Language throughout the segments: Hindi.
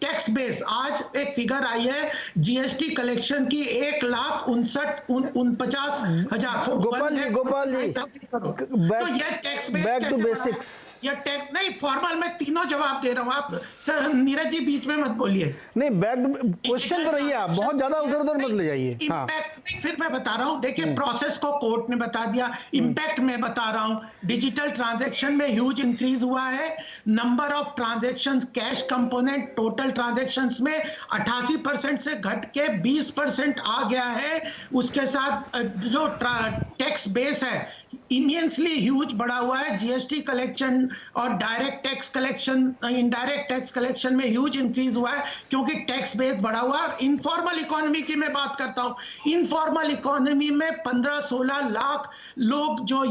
टैक्स बेस आज एक फिगर आई है जीएसटी कलेक्शन की 1,59,49,000। गोपाल जी तो ये tax base back to basics. ये टैक्स नहीं फॉर्मल, मैं तीनों जवाब दे रहा हूँ, आप सर नीरज जी बीच में मत बोलिए। नहीं, बैक क्वेश्चन पर रहिए, आप बहुत ज्यादा उधर उधर मत ले जाइए। हाँ। फिर मैं बता रहा हूँ, देखिए प्रोसेस को कोर्ट ने बता दिया, इंपैक्ट मैं बता रहा हूँ। डिजिटल ट्रांजैक्शन में ह्यूज इंक्रीज हुआ है, number of transactions cash component total transactions में 88% से घट के 20% आ गया है। उसके साथ जो टैक्स बेस है इमियंसली ह्यूज बढ़ा हुआ है। जीएसटी कलेक्शन और direct tax collection, indirect tax collection में ह्यूज इंक्रीज हुआ है क्योंकि टैक्स बेस बढ़ा हुआ है। इनफॉर्मल इकोनॉमी की मैं बात करता हूं, इनफॉर्मल इकोनॉमी में 15-16 लाख लोग जो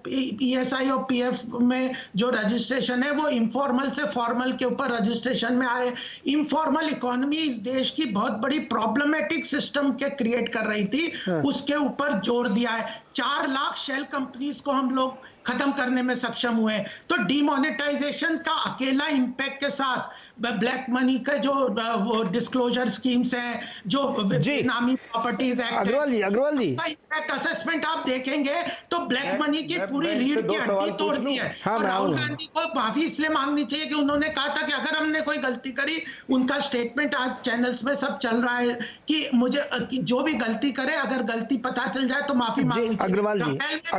ईएसआई और पीएफ में जो रजिस्ट्रेशन है वो इनफॉर्मल से फॉर्मल के ऊपर रजिस्ट्रेशन में आए। इनफॉर्मल इकोनॉमी इस देश की बहुत बड़ी प्रॉब्लमेटिक सिस्टम के क्रिएट कर रही थी, उसके ऊपर जोर दिया है। 4 लाख शेल कंपनीज को हम लोग खत्म करने में सक्षम हुए। तो डिमोनेटाइजेशन का अकेला इंपैक्ट के साथ ब्लैक मनी का जो वो डिस्क्लोजर स्कीम्स हैं, जो नामी प्रॉपर्टीज एक्ट, अग्रवाल जी इंपैक्ट असेसमेंट आप देखेंगे तो ब्लैक मनी की पूरी रीढ़ की हड्डी तोड़ दी है। और राहुल गांधी को माफी इसलिए मांगनी चाहिए कि उन्होंने कहा था कि अगर हमने कोई गलती करी, उनका स्टेटमेंट आज चैनल्स में सब चल रहा है कि मुझे जो भी गलती करे अगर गलती पता चल जाए तो माफी मांगनी चाहिए।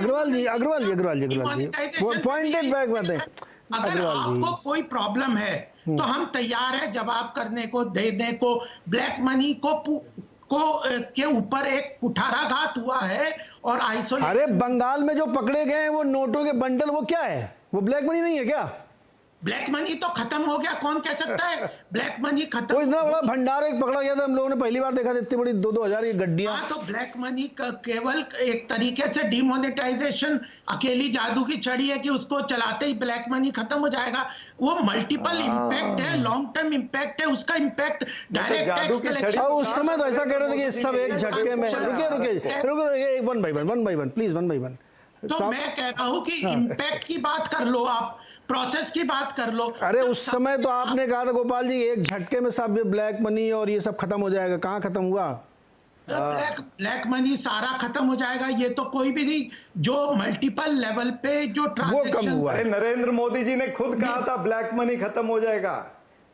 अग्रवाल जी पॉइंटेड बैक बात है। अगर आपको कोई प्रॉब्लम है तो हम तैयार है जवाब करने को, देने को। ब्लैक मनी को के ऊपर एक कुठाराघात हुआ है और आइसोलेशन। अरे बंगाल में जो पकड़े गए हैं वो नोटों के बंडल, वो क्या है? वो ब्लैक मनी नहीं है क्या? ब्लैक मनी तो खत्म हो गया, कौन कह सकता है ब्लैक मनी खत्म? वो इतना बड़ा भंडार एक पकड़ा गया था, हम लोगों ने पहली बार देखा था, इतनी बड़ी 2-2 हजार की गड्डियां। हाँ, तो ब्लैक मनी का केवल एक तरीके से डिमोनेटाइजेशन अकेली जादू की छड़ी है कि उसको चलाते ही ब्लैक मनी खत्म हो जाएगा। वो मल्टीपल इम्पैक्ट है, लॉन्ग टर्म इम्पैक्ट है, उसका इम्पैक्ट डायरेक्ट टैक्स कलेक्शन। उस समय तो ऐसा कह रहे थे कि सब एक झटके में। रुकिए one by one please, one by one. तो मैं कह रहा हूँ कि इम्पैक्ट की बात कर लो, आप प्रोसेस की बात कर लो। अरे उस समय तो आपने कहा था गोपाल जी एक झटके में सब ब्लैक मनी और ये सब खत्म हो जाएगा, कहाँ खत्म हुआ? ब्लैक मनी सारा खत्म हो जाएगा ये तो कोई भी नहीं, जो मल्टीपल लेवल पे जो ट्रांजैक्शन हुआ है। नरेंद्र मोदी जी ने खुद कहा था ब्लैक मनी खत्म हो जाएगा,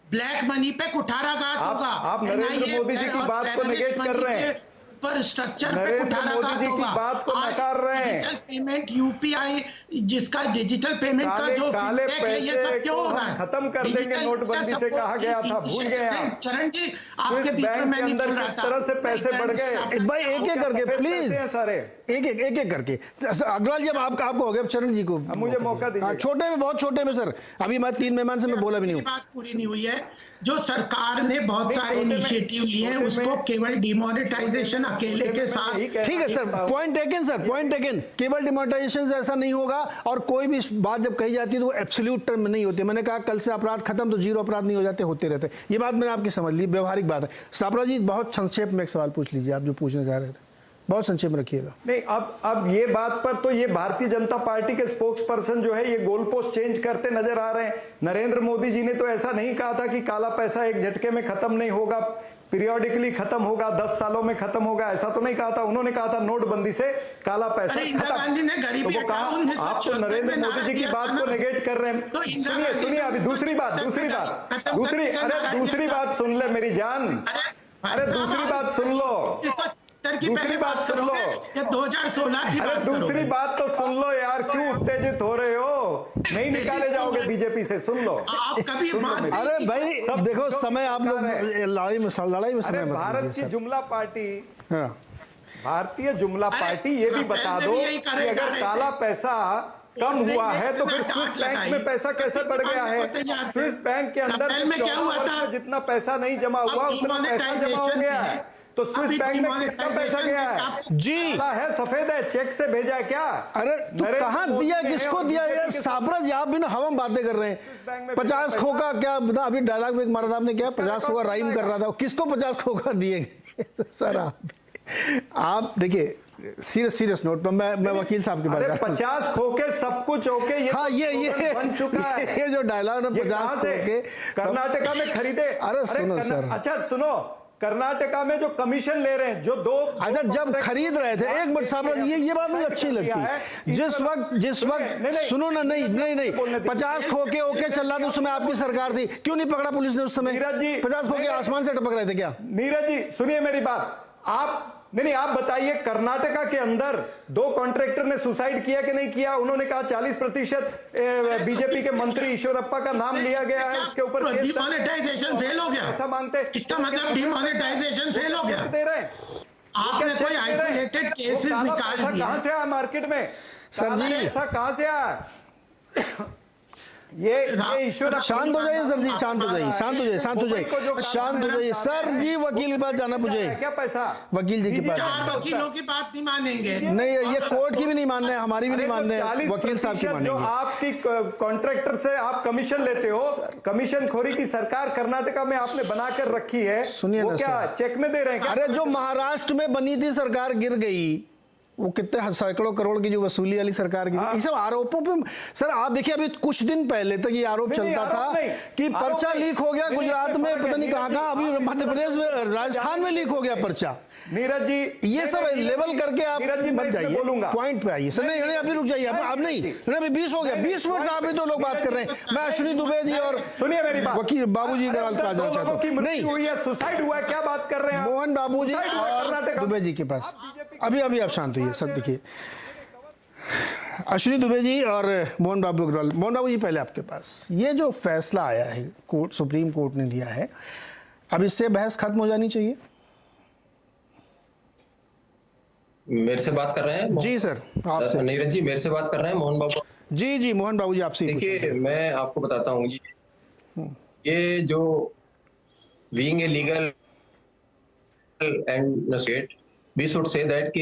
ब्लैक मनी पे कुठाराघात होगा। आप नरेंद्र मोदी जी की बात को नेगेट कर रहे हैं, पर स्ट्रक्चर पे कुठाराघात होगा। बात को नकार रहे हैं। डिजिटल पेमेंट यूपीआई, जिसका डिजिटल पेमेंट का जो काले पैसे ये सब क्यों हो रहा है? खत्म कर देंगे नोटबंदी से कहा गया था, भूल गए आप? चरण जी आपके बीच में मैं नहीं बोल रहा था, तरह से पैसे बढ़ गए भाई, एक एक करके प्लीज, सारे एक करके। अग्रवाल जी अब आपको हो गया, चरण जी को मुझे मौका दीजिए। छोटे में, बहुत छोटे में सर, अभी मैं 3 मेहमान से मैं बोला भी नहीं हूँ। बात पूरी नहीं हुई है। जो सरकार ने बहुत सारे इनिशिएटिव लिए हैं उसको केवल डिमोनेटाइजेशन अकेले के साथ। ठीक है sir, point taken sir, point taken. केवल डिमोनेटाइजेशन से ऐसा नहीं होगा, और कोई भी बात जब कही जाती है तो वो एब्सोल्यूट टर्म में नहीं होती। मैंने कहा कल से अपराध खत्म तो जीरो अपराध नहीं हो जाते, होते रहते। ये बात मैंने आपकी समझ ली, व्यवहारिक बात है। सापरा जी बहुत संक्षेप में एक सवाल पूछ लीजिए, आप जो पूछना चाह रहे थे, बहुत संक्षेप में रखिएगा। नहीं, अब ये बात पर तो ये भारतीय जनता पार्टी के स्पोक्स पर्सन जो है ये गोल पोस्ट चेंज करते नजर आ रहे हैं। नरेंद्र मोदी जी ने तो ऐसा नहीं कहा था कि काला पैसा एक झटके में खत्म नहीं होगा, पीरियोडिकली खत्म होगा, 10 सालों में खत्म होगा, ऐसा तो नहीं कहा था। उन्होंने कहा था नोटबंदी से काला पैसा खत्म। आप तो नरेंद्र मोदी जी की बात को नेगेट कर रहे हैं। सुनिए अभी दूसरी बात सुन ले मेरी जान, अरे दूसरी बात सुन लो, दूसरी बात सुन लो, 2016 की बात करो। दूसरी बात तो सुन लो यार, क्यों उत्तेजित हो रहे हो? नहीं निकाले जाओगे बीजेपी से, सुन लो। आप कभी अरे भाई सब देखो, समय आप लोग लड़ाई में समय। भारत की जुमला पार्टी, भारतीय जुमला पार्टी ये भी बता दो कि अगर काला पैसा कम हुआ है तो फिर स्विस बैंक में पैसा कैसे बढ़ गया है? स्विस बैंक के अंदर जितना पैसा नहीं जमा हुआ उतना पैसा जमा हो गया है। तो स्विस बैंक में किसका पैसा गया है? जी है, सफेद है, चेक से भेजा क्या? अरे तो कहाँ दिया, किसको दिया? साबरा जी आप भी ना हवा बातें कर रहे हैं। 50 खोखा क्या अभी डायलॉग में मारा था आपने, क्या 50 खोखा राइम कर रहा था, किसको 50 खोखा दिए सर आप? आप देखिए सीरियस नोट पर मैं वकील साहब के पास अरे जा रहा हूं। 50 खोके सब कुछ ओके, ये हाँ, ये बन चुका है। ये जो डायलॉग ना ये 50 कहां से? खोके कर्नाटका में खरीदे। अरे सुनो सर। अच्छा सुनो, कर्नाटका में जो कमीशन ले रहे हैं, जो दो अच्छा जब खरीद रहे थे, एक मिनट साहब, ये बात मुझे अच्छी लगती। जिस वक्त सुनो ना, नहीं 50 खोके ओके चल रहा था उस समय आपकी सरकार थी, क्यों नहीं पकड़ा पुलिस ने उस समय? नीरज जी 50 खोके आसमान से टपक रहे थे क्या? नीरज जी सुनिए मेरी बात, आप नहीं आप बताइए, कर्नाटका के अंदर 2 कॉन्ट्रैक्टर ने सुसाइड किया कि नहीं किया? उन्होंने कहा 40% बीजेपी के मंत्री ईश्वरप्पा का नाम लिया गया है, इसके ऊपर डिमोनेटाइजेशन फेल हो गया, ऐसा मांगते, इसका मतलब डिमोनेटाइजेशन फेल हो गया। दे रहे हैं आपने कोई आइसोलेटेड केसेस निकाल दिया। कहां से आया मार्केट में? सर जी ऐसा कहां से आया? ये ईश्वर, शांत हो जाइए सर जी, शांत हो जाइए सर जी। वकील के पास जाना मुझे, क्या पैसा? वकील जी के पास। 4 वकीलों की बात नहीं मानेंगे। नहीं, ये कोर्ट की भी नहीं मान रहे, हमारी भी नहीं मान रहे, वकील साहब की मानेंगे। जो आपकी कॉन्ट्रैक्टर से आप कमीशन लेते हो, कमीशन खोरी की सरकार कर्नाटका में आपने बनाकर रखी है, सुनिए वो ना क्या सर। चेक में दे रहे हैं क्या? अरे जो महाराष्ट्र में बनी थी सरकार गिर गई, वो कितने सैकड़ों करोड़ की जो वसूली वाली सरकार की थी। ये सब आरोपों पे सर आप देखिए, अभी कुछ दिन पहले तक ये आरोप चलता था कि पर्चा लीक हो गया गुजरात में, पता नहीं कहां, अभी मध्य प्रदेश में, राजस्थान में लीक हो गया पर्चा। नीरज जी ये सब लेवल करके आप मत जाइए, पॉइंट पे आइए सर। नहीं अभी रुक जाइए, अब नहीं, अभी 20 हो गया, 20 मिनट से आप भी तो लोग बात कर रहे हैं। मैं अश्विनी दुबे जी और सुनिए मेरी बात, वकील बाबूजी के पास जाना चाहता हूँ। नहीं हुई है, सुसाइड हुआ है, क्या बात कर रहे हैं? मोहन बाबूजी और दुबे जी के पास अभी आप शांत होइए सर। देखिए अश्विनी दुबे जी और मोहन बाबू अग्रवाल, मोहन बाबू जी पहले आपके पास ये जो फैसला आया है कोर्ट, सुप्रीम कोर्ट ने दिया है, अब इससे बहस खत्म हो जानी चाहिए। मेरे से बात कर रहे हैं? जी सर आपसे। नीरज जी मेरे से बात कर रहे हैं? मोहन बाबू जी मोहन बाबू जी आपसे। देखिए मैं आपको बताता हूँ, ये जो being a legal and state we should say that कि